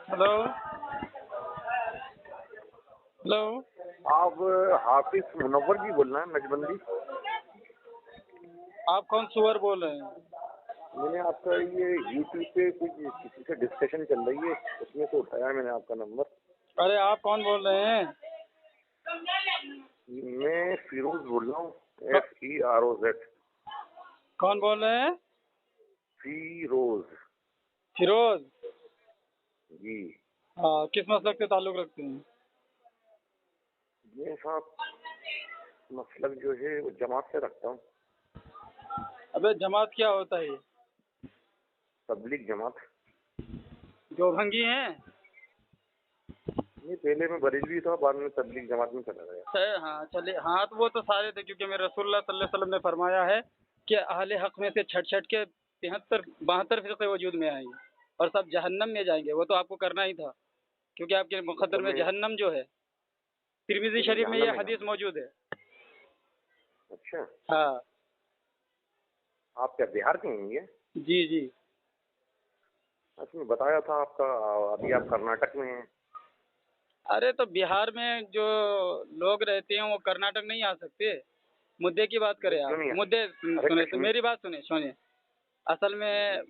Hello hello. आप हाफिज मुनव्वर जी बोल रहे हैं नजबंदी? आप कौन सुअर बोल रहे हैं? मैंने आपका ये यूट्यूब पे कुछ किसी से डिस्कशन चल रही है, उसमें से उठाया है मैंने आपका नंबर। अरे आप कौन बोल रहे हैं? मैं फिरोज बोल रहा हूँ, FEROZ। कौन बोल रहे हैं? फिरोज फिरोज। जी। हाँ, किस मसलक से ताल्लुक़ रखते हैं? ये साहब मसलब जो है वो जमात से रखता हूँ। अबे जमात क्या होता है? तबलीग जमात। देवबंदी हैं? नहीं, पहले मैं बरेलवी था, बाद में तबलीग जमात में चला गया। हाँ चले, हाँ तो वो तो सारे थे, क्योंकि मेरे रसूलुल्लाह सल्लल्लाहु अलैहि वसल्लम ने फरमाया है कि अहले हक में से छट छट के 73-72 फ़िरक़े वजूद में आएंगे और सब जहन्नम में जाएंगे। वो तो आपको करना ही था, क्योंकि आपके मुक़द्दर में जहन्नम जो है, तिरमिज़ी शरीफ में ये हदीस मौजूद है। अच्छा, हाँ आप क्या बिहार के हैं ये? जी जी। आपने बताया था आपका, अभी आप कर्नाटक में हैं। अरे तो बिहार में जो लोग रहते हैं वो कर्नाटक नहीं आ सकते। मुद्दे की बात करें क्यों आप, नहीं है? मुद्दे अरे सुने तो कश्मीर। मेरी बात सुनिए। असल में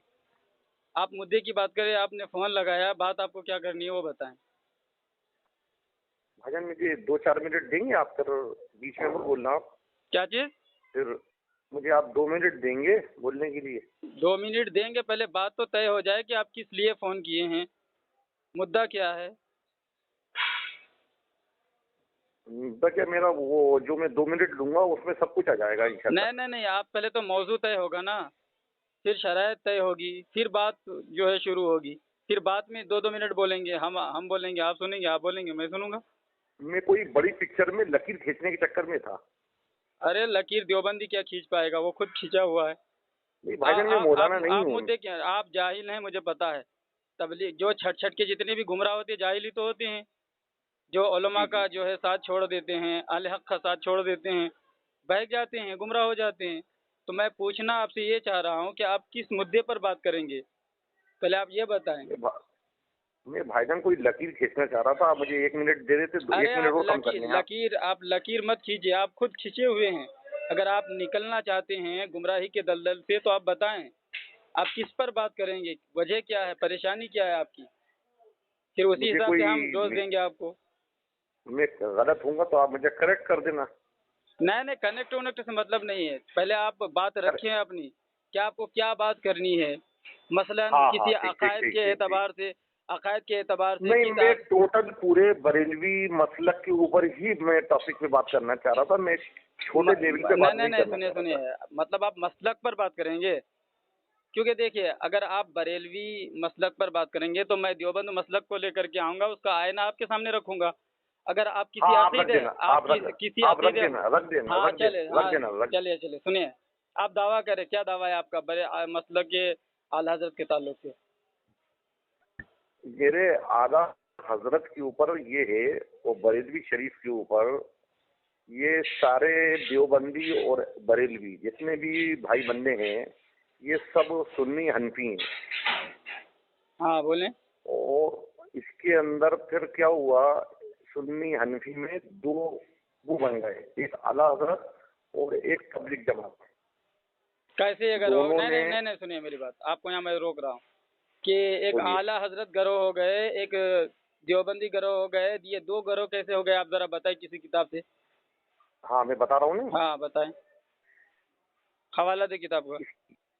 आप मुद्दे की बात करें, आपने फ़ोन लगाया, बात आपको क्या करनी है वो बताएं। भाईजान मुझे 2-4 मिनट देंगे आप? फिर बीच में मत बोलना आप। क्या चीज़? फिर मुझे आप 2 मिनट देंगे बोलने के लिए? 2 मिनट देंगे, पहले बात तो तय हो जाए कि आप किस लिए फ़ोन किए हैं, मुद्दा क्या है। मुद्दा क्या मेरा, वो जो मैं 2 मिनट लूंगा उसमें सब कुछ आ जाएगा इंशाल्लाह। नहीं, आप पहले तो मौजू तय होगा ना, फिर शराइत तय होगी, फिर बात जो है शुरू होगी। फिर बात में 2-2 मिनट बोलेंगे, हम बोलेंगे, आप सुनेंगे, आप बोलेंगे, मैं सुनूंगा। मैं कोई बड़ी पिक्चर में लकीर खींचने के चक्कर में था। अरे लकीर देवबंदी क्या खींच पाएगा, वो खुद खींचा हुआ है। नहीं भाईजान, मैं मौलाना नहीं आप हूँ। मुद्दे क्या, आप जाहिल हैं, मुझे पता है। तबलीग जो छट छट के जितने भी गुमराह होते हैं, जाहिल ही तो होते हैं, जो उलमा जी का जी। जो है साथ छोड़ देते हैं, अहले हक का साथ छोड़ देते हैं, बहक जाते हैं, गुमराह हो जाते हैं। तो मैं पूछना आपसे ये चाह रहा हूँ कि आप किस मुद्दे पर बात करेंगे, पहले आप ये बताएं। मैं भाईजान कोई लकीर खींचना चाह रहा था, आप मुझे 1 मिनट दे देते, अरे 1 मिनट आप और कम करने हैं आप। लकीर मत खींचिए, आप खुद खींचे हुए हैं। अगर आप निकलना चाहते हैं गुमराही के दलदल से तो आप बताएं, आप किस पर बात करेंगे, वजह क्या है, परेशानी क्या है आपकी, फिर उसी मुझे हिसाब कोई, से हम डोज देंगे आपको। मैं गलत हूँगा तो आप मुझे करेक्ट कर देना। नहीं, कनेक्ट वनेक्ट से मतलब नहीं है, पहले आप बात रखें अपनी, क्या आपको क्या बात करनी है। मसलन हाँ हाँ, किसी ठीक ठीक अकायद ठीक के ठीक ठीक। एतबार से, अकायद के एतबार से नहीं, किस मैं टोटल पूरे बरेलवी मसलक के ऊपर ही मैं टॉपिक पे बात करना चाह रहा था। मैं छोटे लेवल पे बात नहीं नहीं, करना सुनिए चाह रहा था। सुनिए, मतलब आप मसलक पर बात करेंगे, क्योंकि देखिए अगर आप बरेलवी मसलक पर बात करेंगे तो मैं देवबंद मसलक को लेकर के आऊँगा, उसका आईना आपके सामने रखूँगा। अगर आप हाँ, किसी आप रख अकीदे देना, आप आप किस रख किसी आप रख अकीदे देना, रख देना, हाँ रख चले, देना, रख हाँ देना, रख। चलिए सुनिए, आप दावा करें, क्या दावा है आपका मसलक के आला हज़रत के ताल्लुक से? मेरे आला हजरत के ऊपर ये है, और बरेलवी शरीफ के ऊपर, ये सारे देवबंदी और बरेलवी जितने भी भाई बंदे हैं, ये सब सुन्नी हनफी हैं। हाँ बोलें। और इसके अंदर फिर क्या हुआ, सुन्नी हनफी में दो वो बन गए, एक आला हजरत और एक तबलीग जमात। कैसे अगर हो, दोनों ने, नहीं सुनिए मेरी बात, आपको यहाँ मैं रोक रहा हूँ कि एक बोलिए। आला हजरत गरोह हो गए, एक देवबंदी गरोह हो गए, ये दो गरोह कैसे हो गए, आप ज़रा बताएं किसी किताब से। हाँ, मैं बता रहा हूँ ना। हाँ बताएं, हवाला दे किताब का।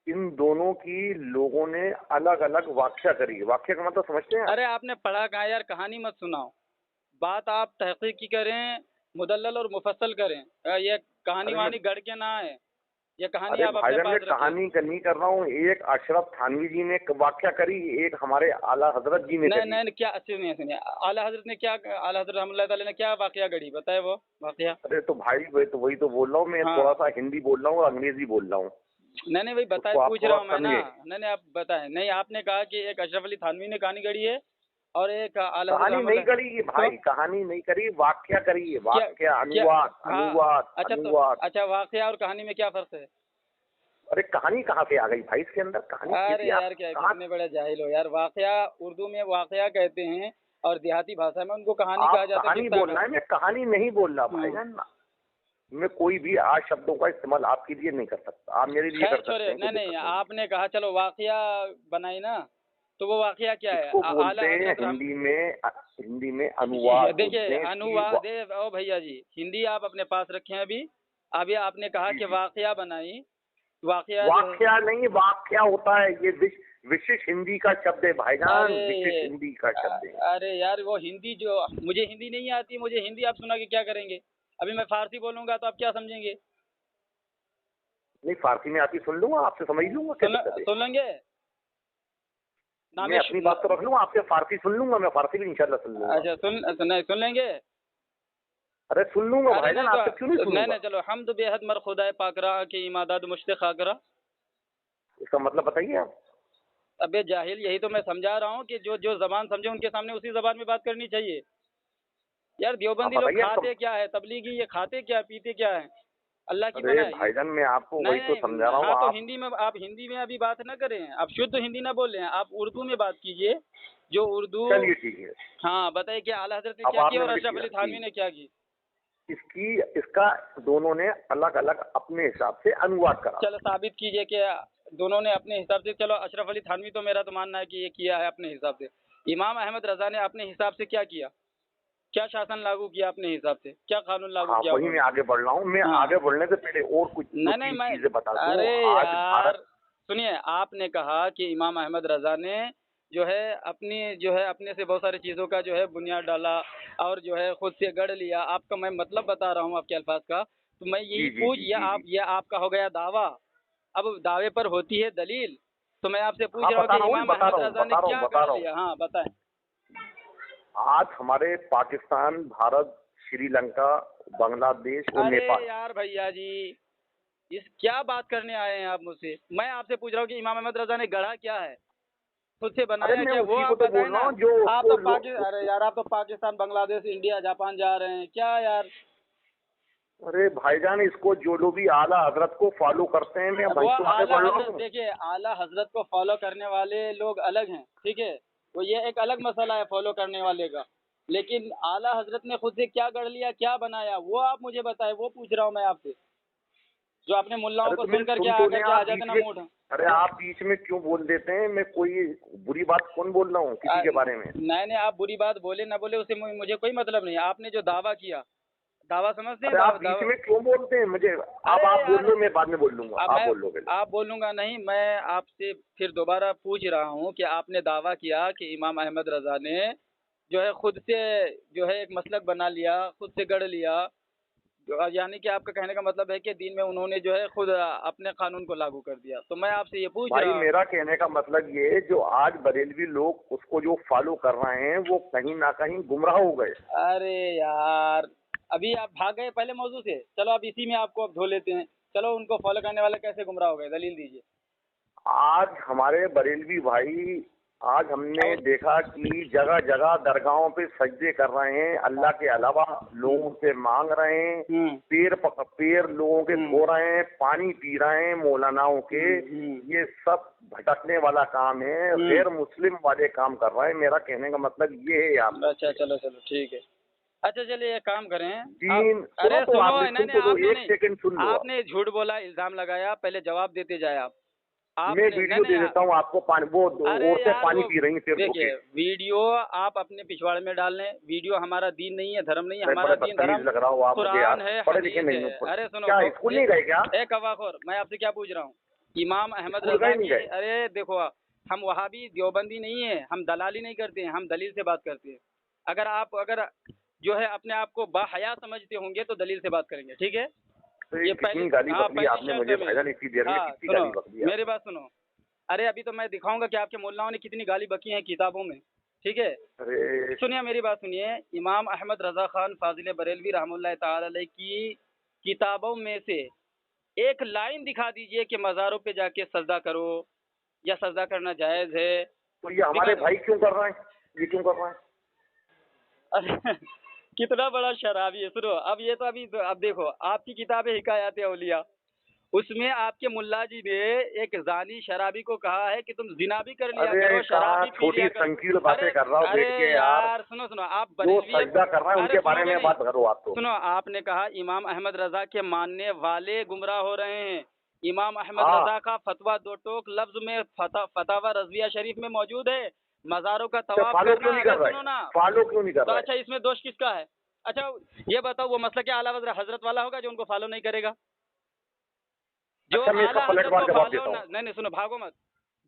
इन दोनों की लोगों ने अलग अलग व्याख्या करी। व्याख्या का मतलब समझते हैं आप? अरे आपने पढ़ा कहाँ यार, कहानी मत सुनाओ, बात आप तहकीक की करें, मुदल्लल और मुफस्सल करें। ये कहानी अरे मैं वहानी गढ़ के ना है, ये कहानी अरे आप अपने भाईजान, मैं पास रखें। कहानी का नहीं कर रहा हूँ। एक अशरफ थानवी जी ने व्याख्या करी, एक हमारे आला हजरत जी ने करी। नहीं क्या, सुनिए, आला हजरत ने क्या, आला हजरत रहमतुल्लाह ताला ने क्या वाकया गढ़ी, बताए वो वाकया। अरे तो भाई, वही तो बोल रहा हूँ मैं। थोड़ा हाँ सा हिंदी बोल रहा हूँ और अंग्रेजी बोल रहा हूँ, नहीं भाई बताए, उसको आप पूछ रहा थोड़ा हूँ मैं ना। समझे। नहीं आप बताएं, नहीं आपने कहा कि एक अशरफ अली थानवी ने कहानी गढ़ी है और एक आला हजरत कहानी नहीं रहमतुल्लाह, करी ये तो भाई, कहानी नहीं करी, व्याख्या करी है। क्या व्याख्या, क्या अनुवाद हाँ अनुवाद अच्छा, तो अनुवाद। अच्छा वाकया और कहानी में क्या फ़र्क है? अरे कहानी कहाँ से आ गई भाई इसके अंदर? कहानी अरे कैसी? आप यार क्या कहाँ? कितने बड़े जाहिल हो यार। वाकया उर्दू में वाकया कहते हैं और देहाती भाषा में उनको कहानी कहा आप जाता है। कहानी किस्सा बोलना है, मैं कहानी नहीं बोल रहा भाईजान। मैं कोई भी आज शब्दों का इस्तेमाल आपके लिए नहीं कर सकता, आप मेरे लिए खैर कर सकते छोड़े, हैं, कोई नहीं नहीं, दिक्कत नहीं। आपने कहा चलो वाकया बनाई ना, तो वो वाकया क्या है? इसको आला बोलते हैं हजरत राम। हिंदी में अनुवाद बोलते देखिए हैं अनुवाद ओ भैया जी, हिंदी आप अपने पास रखे हैं अभी। अभी आपने कहा जी, कि जी। वाकया बनाई, वाकया जो है। वाक्या नहीं, वाक्या होता है ये विशिष्ट हिंदी का शब्द है भाईजान, विशिष्ट अरे हिंदी का शब्द है। अरे यार वो हिंदी जो, मुझे हिंदी नहीं आती, मुझे हिंदी आप सुना के क्या करेंगे? अभी मैं फारसी बोलूंगा तो आप क्या समझेंगे? नहीं, फारसी में आती सुन लूंगा, आपसे समझ लूंगा, क्या दिक्कत है? सुन लेंगे ना? मैं अपनी बात तो रख लूंगा, आपसे फारसी सुन लूंगा, मैं फारसी भी इंशाल्लाह सुन लूंगा। अच्छा सुन लेंगे। अरे सुन लूंगा अरे भाईजान, नहीं आपसे क्यों नहीं तो नहीं सुनूंगा? नहीं, चलो हमद बेहद मर खुदा पाकरा के इमादत मुश्तिक आकरा। इसका मतलब बताइए आप। अबे जाहिल, यही तो मैं समझा रहा हूँ कि जो जो जबान समझे उनके सामने उसी जबान में बात करनी चाहिए। यार आप देवबंदी लोग बताइए खाते क्या है, तबलीगी ये खाते क्या है, पीते क्या है? अल्लाह की अरे पनाह ये। भाईजान, मैं आपको वही तो नहीं समझा रहा हूँ। हाँ, तो आप हिंदी में, आप हिंदी में अभी बात ना करें, आप शुद्ध हिंदी ना बोलें, आप उर्दू में बात कीजिए, जो उर्दू। चलिए ठीक है। हाँ बताइए, क्या आला हजरत ने अब क्या किया आपने और मुझे अशरफ किया अली थानवी ने क्या की? इसका दोनों ने अलग अलग अपने हिसाब से अनुवाद करा। चलो साबित कीजिए कि दोनों ने अपने हिसाब से। चलो अशरफ अली थानवी तो मेरा तो मानना है कि ये किया है अपने हिसाब से। इमाम अहमद रजा ने अपने हिसाब से क्या किया? क्या शासन लागू किया अपने हिसाब से? क्या कानून लागू हाँ, किया वही मैं उन्होंने? आगे बढ़ रहा हूँ। मैं हाँ। आगे बढ़ने से पहले और कुछ दो नहीं नहीं तीन मैं, चीजें बता दूं। अरे आज यार भारत, सुनिए, आपने कहा कि इमाम अहमद रजा ने जो है अपने से बहुत सारी चीज़ों का जो है बुनियाद डाला और जो है खुद से गढ़ लिया। आपका मैं मतलब बता रहा हूँ आपके अल्फाज का, तो मैं जी यही जी जी जी जी। ये आपका हो गया दावा। अब दावे पर होती है दलील, तो मैं आपसे पूछ हाँ, रहा हूँ बता कि रहा हूँ, इमाम बता अहमद रहा हूँ, रजा ने बता रहा हूँ, क्या बता गढ़ रहा हूँ। लिया? हाँ बताएं। आज हमारे पाकिस्तान, भारत, श्रीलंका, बांग्लादेश और अरे नेपाल। यार भैया जी, इस क्या बात करने आए हैं आप मुझसे? मैं आपसे पूछ रहा हूँ कि इमाम अहमद रजा ने गढ़ा क्या है, खुद से अरे बनाया मैं क्या, वो उसी को आप तो बताएं बोल ना। रहा हूँ जो आप उसको तो अरे यार, आप तो पाकिस्तान, बांग्लादेश, इंडिया, जापान जा रहे हैं क्या यार? अरे भाईजान, इसको जो लोग भी आला हजरत को फॉलो करते हैं, मैं अब वहीं वो तो आगे आला बढ़ रहा हजरत, हूँ। देखिए आला हजरत को फॉलो करने वाले लोग अलग हैं, ठीक है, वो ये एक अलग मसला है फॉलो करने वाले का। लेकिन आला हजरत ने खुद से क्या गढ़ लिया, क्या बनाया, वो आप मुझे बताएं, वो पूछ रहा हूँ मैं आपसे, जो आपने मुल्लाओं अरे को तो मेरी सुन करके सुन तो आकर लें के आप हाजत बीच ना में। मूठ। अरे आप बीच में क्यों बोल देते हैं? मैं कोई बुरी बात कौन बोल रहा हूँ किसी के बारे में? नहीं नहीं, आप बुरी बात बोले ना बोले उससे मुझे कोई मतलब नहीं। आपने जो दावा किया, दावा समझते हैं? अरे आप बीच में क्यों बोलते हैं मुझे? अरे आप बोल यार, लो, मैं बाद में बोल लूंगा, अब आप मैं, बोल लो पहले। आप बोलूंगा नहीं, मैं आपसे फिर दोबारा पूछ रहा हूँ कि आपने दावा किया कि इमाम अहमद रजा ने जो है खुद से जो है एक मसलक बना लिया, खुद से गढ़ लिया, यानी कि आपका कहने का मतलब है कि दीन में उन्होंने जो है खुद अपने कानून को लागू कर दिया। तो मैं आपसे ये पूछ भाई रहा हूँ। मेरा कहने का मतलब ये है, जो आज बरेलवी लोग उसको जो फॉलो कर रहे हैं वो कहीं ना कहीं गुमराह हो गए। अरे यार, अभी आप भाग गए पहले मौजू से, चलो अब इसी में आपको अब धो लेते हैं। चलो उनको फॉलो करने वाले कैसे गुमराह हो गए, दलील दीजिए। आज हमारे बरेलवी भाई, आज हमने देखा कि जगह जगह दरगाहों पे सजदे कर रहे हैं, अल्लाह के अलावा लोगों से मांग रहे हैं, पैर लोगों के धो रहे हैं, पानी पी रहे हैं मौलानाओं के। ये सब भटकने वाला काम है, गैर मुस्लिम वाले काम कर रहे हैं। मेरा कहने का मतलब ये है आप। अच्छा चलो चलो ठीक है। अच्छा चलिए एक काम करें, सुनो अरे तो, सुनो, आपने नहीं सुन नहीं तो दो, आपने एक नहीं, सेकंड सुन लो। आपने झूठ बोला, इल्जाम लगाया, पहले जवाब देते जाए आप। मैं आपने वीडियो दे देता हूँ आपको, पानी वो अरे औरतें यार पानी वो पी रही हैं सिर धो के। देखिए, वीडियो आप अपने पिछवाड़े में डाल लें। वीडियो हमारा दीन नहीं है, धर्म नहीं है। मैं हमारा बड़े दीन बदतमीज धर्म लग रहा हूँ आप मुझे कुरान यार, है, पढ़े लिखे हदीस नहीं है। हूँ। अरे सुनो, क्या स्कूल नहीं गए क्या? एक हवाखोर, मैं आपसे क्या पूछ रहा हूँ, इमाम अहमद स्कूल रजा गए नहीं की, गए? अरे देखो, हम वहाबी देवबंदी नहीं है, हम दलाली नहीं करते हैं, हम दलील से बात करते हैं। अगर जो है अपने आप को बाहया समझते होंगे तो दलील से बात करेंगे, ठीक है? तो ये कितनी गाली हाँ, बकली पहली आपने शर्त मुझे है मेरी। भाईजान, इतनी देर में हाँ कितनी सुनो, गाली बकली मेरी बात सुनो। अरे अभी तो मैं दिखाऊंगा कि आपके मुल्लाओं ने कितनी गाली बकी हैं किताबों में, ठीक है? अरे सुनिए मेरी बात सुनिए, इमाम अहमद रजा खान फाजिल बरेलवी रहमतुल्लाह ताला अलैह की किताबों में से एक लाइन दिखा दीजिए कि मज़ारों पे जाके सजदा करो या सजदा करना जायज़ है। तो ये हमारे भाई क्यों कर रहे हैं? ये क्यों कर रहे हैं? अरे कितना बड़ा शराबी है। सुनो, अब ये तो अब देखो, आपकी किताब है हिकायात औलिया, اس میں آپ کے ملا جی نے ایک زانی شرابی کو کہا ہے کہ تم زنا بھی کر لیا ارے کرو، کہاں شراب بھی پی چھوٹی لیا کرو۔ سنکیڑ باتیں کر رہا ہوں ارے بیٹھ کے یار سنو آپ جو بریلوی سجدہ کر رہے ہیں ان کے بارے میں بات کرو آپ تو۔ سنو، آپ نے کہا امام احمد رضا کے ماننے والے گمراہ ہو رہے ہیں۔ امام احمد ہاں رضا کا فتویٰ دو ٹوک لفظ میں فتاوی رضویہ شریف میں موجود ہے، مزاروں کا تو طواف فالو کرنا۔ کیوں نہیں اگر کر سنو رہے؟ نا، فالو کیوں نہیں کر تو رہے؟ اچھا اس میں دوش کس کا ہے؟ اچھا یہ بتاؤ، وہ مسلک اعلیٰ حضرت والا ہوگا جو ان کو فالو نہیں کرے گا؟ جو اچھا میں اس کا اعلیٰ پلٹ حضرت وار کو جواب فالو دیتا ہوں۔ نہیں سنو، بھاگو مت۔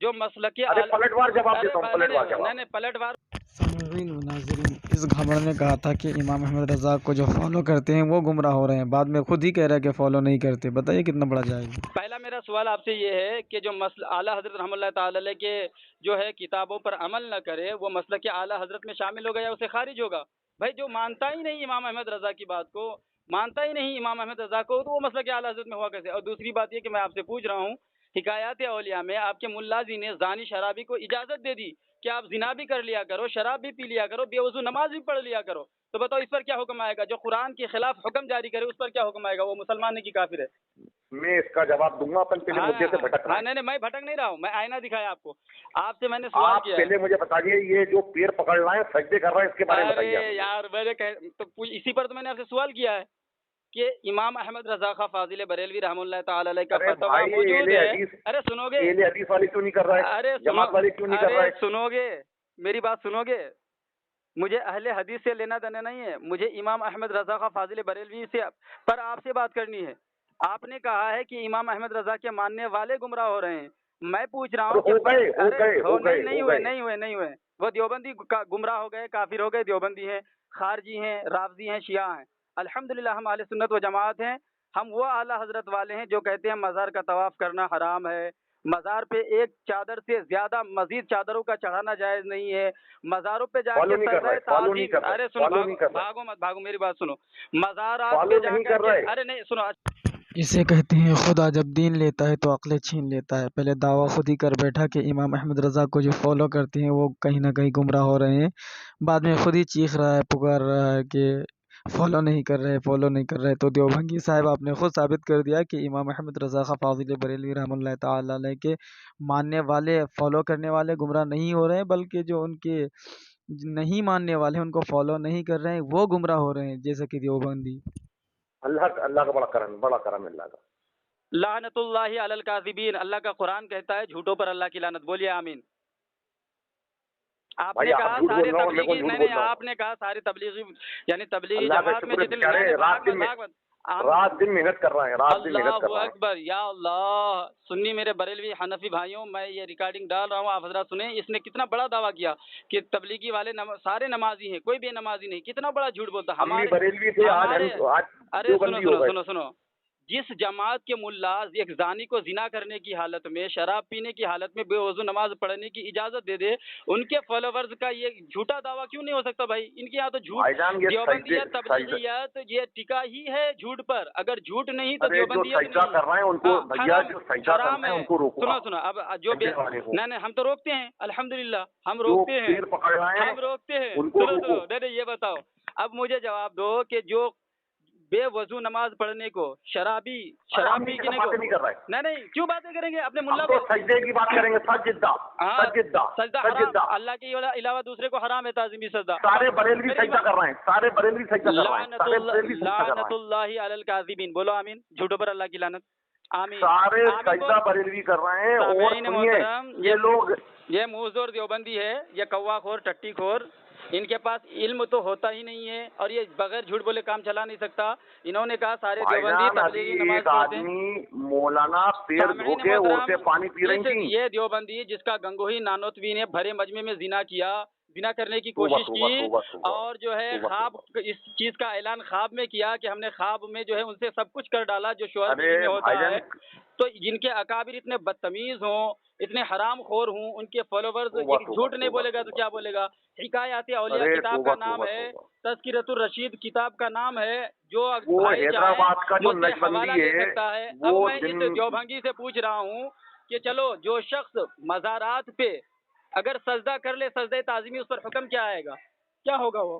جو مسلک ارے پلٹ وار جواب دیتا ہوں، پلٹ وار نہیں جواب۔ نہیں پلٹ وار۔ سامعین و ناظرین، اس گھمڑ نے کہا تھا کہ امام احمد رضا کو جو فالو کرتے ہیں وہ گمراہ ہو رہے ہیں، بعد میں خود ہی کہہ رہا ہے کہ فالو نہیں کرتے۔ بتائیے کتنا بڑا جاہل ہے۔ پہلا میرا سوال آپ سے یہ ہے کہ جو اعلیٰ حضرت رحمۃ اللہ تعالی علیہ کے جو ہے کتابوں پر عمل نہ کرے، وہ مسلک اعلیٰ حضرت میں شامل ہوگا یا اسے خارج ہوگا؟ بھائی جو مانتا ہی نہیں امام احمد رضا کی بات کو، مانتا ہی نہیں امام احمد رضا کو، تو وہ مسلک اعلیٰ حضرت میں ہوا کیسے؟ اور دوسری بات یہ کہ میں آپ سے پوچھ رہا ہوں، حکایات اولیاء میں آپ کے ملا جی نے زانی شرابی کو اجازت دے دی کہ آپ زنا بھی کر لیا کرو، شراب بھی پی لیا کرو، بے وضو نماز بھی پڑھ لیا کرو، تو بتاؤ اس پر کیا حکم آئے گا؟ جو قرآن کے خلاف حکم جاری کرے اس پر کیا حکم آئے گا؟ وہ مسلمان ہے کہ کافر ہے؟ میں اس کا جواب دوں گا، اپن پہلے مدعے سے بھٹک رہے ہیں۔ نہیں میں بھٹک نہیں رہا ہوں، میں آئینہ دکھایا آپ کو، آپ سے میں نے سوال آپ کیا پہلے مجھے بتائیے، یہ جو پیر پکڑ رہے ہیں سجدے کر رہے ہیں، اس کے بارے میں بتائیے۔ ارے یار میں نے تو اسی پر تو میں نے آپ سے سوال کیا ہے کہ امام احمد رضا خان فاضل بریلوی رحمۃ اللہ تعالی علیہ کا فتویٰ موجود ہے۔ ارے سنو گے، اہل حدیث والے کیوں نہیں کر رہے؟ ارے جماعت والے کیوں نہیں کر رہے؟ سنو گے، میری بات سنو گے، مجھے اہل حدیث سے لینا دینا نہیں ہے، مجھے امام احمد رضا خان فاضل بریلوی سے پر آپ سے بات کرنی ہے۔ آپ نے کہا ہے کہ امام احمد رضا کے ماننے والے گمراہ ہو رہے ہیں، میں پوچھ رہا ہوں کہ نہیں ہوئے وہ دیوبندی گمراہ ہو گئے، کافر ہو گئے، دیوبندی ہیں، خارجی ہیں، رافضی ہیں، شیعہ ہیں۔ الحمدللہ ہم اہل سنت و جماعت ہیں، ہم وہ اعلیٰ حضرت والے ہیں جو کہتے ہیں مزار کا طواف کرنا حرام ہے، مزار پہ ایک چادر سے زیادہ مزید چادروں کا چڑھانا جائز نہیں ہے، مزاروں پہ جا کے سجدہ تعظیم، ارے سنو بھاگو میری بات سنو، مزارات پہ جا کر کے، ارے نہیں سنو، اسے کہتے ہیں خدا جب دین لیتا ہے تو عقلیں چھین لیتا ہے۔ پہلے دعویٰ خود ہی کر بیٹھا کہ امام احمد رضا کو جو فالو کرتے ہیں وہ کہیں نہ کہیں گمراہ ہو رہے ہیں، بعد میں خود ہی چیخ رہا ہے، پکار رہا ہے کہ فالو نہیں کر رہے۔ تو دیوبھنگی صاحب آپ نے خود ثابت کر دیا کہ امام احمد رضا خان فاضل بریلوی رحمۃ اللہ تعالی علیہ کے ماننے والے، فالو کرنے والے گمراہ نہیں ہو رہے ہیں، بلکہ جو ان کے نہیں ماننے والے ان کو فالو نہیں کر رہے ہیں وہ گمراہ ہو رہے ہیں، جیسا کہ دیوبندی۔ اللہ کا بڑا کرم ہے اللہ کا۔ لعنت اللہ علی الکاذبین، اللہ کا قرآن کہتا ہے جھوٹوں پر اللہ کی لعنت، بولیے آمین۔ آپ نے کہا سارے تبلیغی، نہیں آپ نے کہا سارے تبلیغی، یعنی تبلیغی جماعت میں جتنے رات دن محنت کر رہے ہیں، اللہ اکبر یا اللہ۔ سنی میرے بریلوی حنفی بھائیوں، میں یہ ریکارڈنگ ڈال رہا ہوں، آپ حضرات سنیں، اس نے کتنا بڑا دعویٰ کیا کہ تبلیغی والے سارے نمازی ہیں، کوئی بے نمازی نہیں، کتنا بڑا جھوٹ بولتا ہمارے بریلوی تھے، ارے سنو، جس جماعت کے ملا ایک زانی کو زنا کرنے کی حالت میں، شراب پینے کی حالت میں بے وضو نماز پڑھنے کی اجازت دے دے، ان کے فالوورز کا یہ جھوٹا دعویٰ کیوں نہیں ہو سکتا بھائی؟ ان کے یہاں تو جھوٹ، دیوبندیت تبلیغیت یہ ٹکا ہی ہے جھوٹ پر، اگر جھوٹ نہیں تو دیوبندیت حرام ہے۔ سنو اب جو نہیں ہم تو روکتے ہیں، الحمدللہ ہم روکتے ہیں، سنو یہ بتاؤ، اب مجھے جواب دو کہ جو بے وضو نماز پڑھنے کو، شراب پینے کو، نہیں کیوں باتیں کریں گے؟ اپنے ملا کو سجدے کی بات کریں گے، سجدہ حرام، اللہ کے علاوہ دوسرے کو حرام ہے تعظیمی سجدہ، سارے بریلوی سجدہ کر رہے ہیں، سارے بریلوی سجدہ کر رہے ہیں، لعنت اللہ علی الکاذبین، بولو آمین، جھوٹوں پر اللہ کی لعنت، آمین۔ سارے سجدہ بریلوی کر رہے ہیں، اور سنیے یہ لوگ، یہ منہزور دیوبندی ہے، یہ کوا خور ٹٹی خور، ان کے پاس علم تو ہوتا ہی نہیں ہے، اور یہ بغیر جھوٹ بولے کام چلا نہیں سکتا۔ انہوں نے کہا سارے دیوبندی تبلیغی نماز پڑھتے ہیں، مولانا پیر دھو کے عورتیں پانی پی رہی تھیں، یہ دیوبندی جس کا گنگوہی نانوتوی نے بھرے مجمع میں زنا کیا، زنا کرنے کی کوشش کی، اور جو ہے خواب، اس چیز کا اعلان خواب میں کیا کہ ہم نے خواب میں جو ہے ان سے سب کچھ کر ڈالا جو شوہر بیوی میں ہوتا ہے، تو جن کے اکابر اتنے بدتمیز ہوں، اتنے حرام خور ہوں، ان کے فالوورز جھوٹ نہیں بولے گا تو کیا بولے گا؟ حکایات اولیاء کتاب کا نام ہے، تذکرۃ الرشید کتاب کا نام ہے، جو حیدرآباد کا جو حوالہ دے سکتا ہے۔ اب میں اس دیوبھنگی سے پوچھ رہا ہوں کہ چلو جو شخص مزارات پہ اگر سجدہ کر لے، سجدہ تعظیمی، اس پر حکم کیا آئے گا؟ کیا ہوگا وہ؟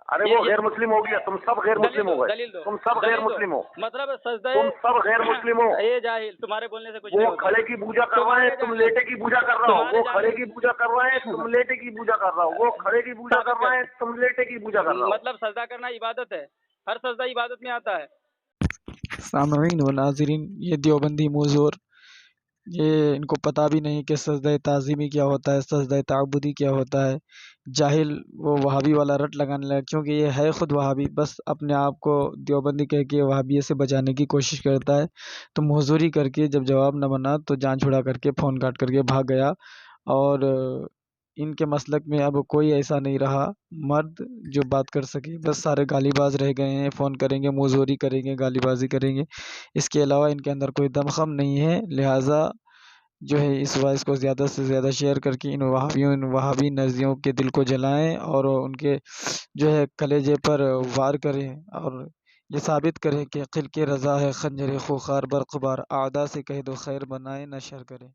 अरे वो गैर मुस्लिम हो गया, तुम सब गैर मुस्लिम हो गए, दलील दो, तुम सब गैर दलील दो। मुस्लिम हो, मतलब सजदा तुम सब गैर मुस्लिम हो। ये जाहिल, तुम्हारे बोलने से कुछ नहीं वो होता। खड़े की पूजा कर रहा है, तुम लेटे की पूजा कर रहा हो। वो खड़े की पूजा कर रहा है, तुम लेटे की पूजा कर रहा हो। वो खड़े की पूजा कर रहा है, तुम लेटे की पूजा कर रहा हो। मतलब सजदा करना इबादत है, हर सजदा इबादत में आता है। सामईन व नाज़रीन, ये देवबंदी मुज़ोर, ये इनको पता भी नहीं कि सजदा ताज़ीमी क्या होता है, सजदा ताबुदी क्या होता है। जाहिल वो वहाबी वाला रट लगाने लगा, क्योंकि ये है ख़ुद वहाबी, बस अपने आप को देवबंदी कह के वहाबियत से बचाने की कोशिश करता है। तो मुज़ोरी करके जब जवाब न बना तो जान छुड़ा करके फ़ोन काट करके भाग गया। और इनके मसलक में अब कोई ऐसा नहीं रहा मर्द जो बात कर सके, बस सारे गालीबाज रह गए हैं। फ़ोन करेंगे, मुज़ोरी करेंगे, गालीबाजी करेंगे, इसके अलावा इनके अंदर कोई दमख़म नहीं है। लिहाजा जो है इस वॉइस को ज़्यादा से ज़्यादा शेयर करके इन वहाबी नज़रियों के दिल को जलाएं और उनके जो है कलेजे पर वार करें और ये साबित करें कि क़िल के रज़ा है खंजर ख़ूख़ार बरक़बार, आदा से कह दो खैर बनाए नशर करें।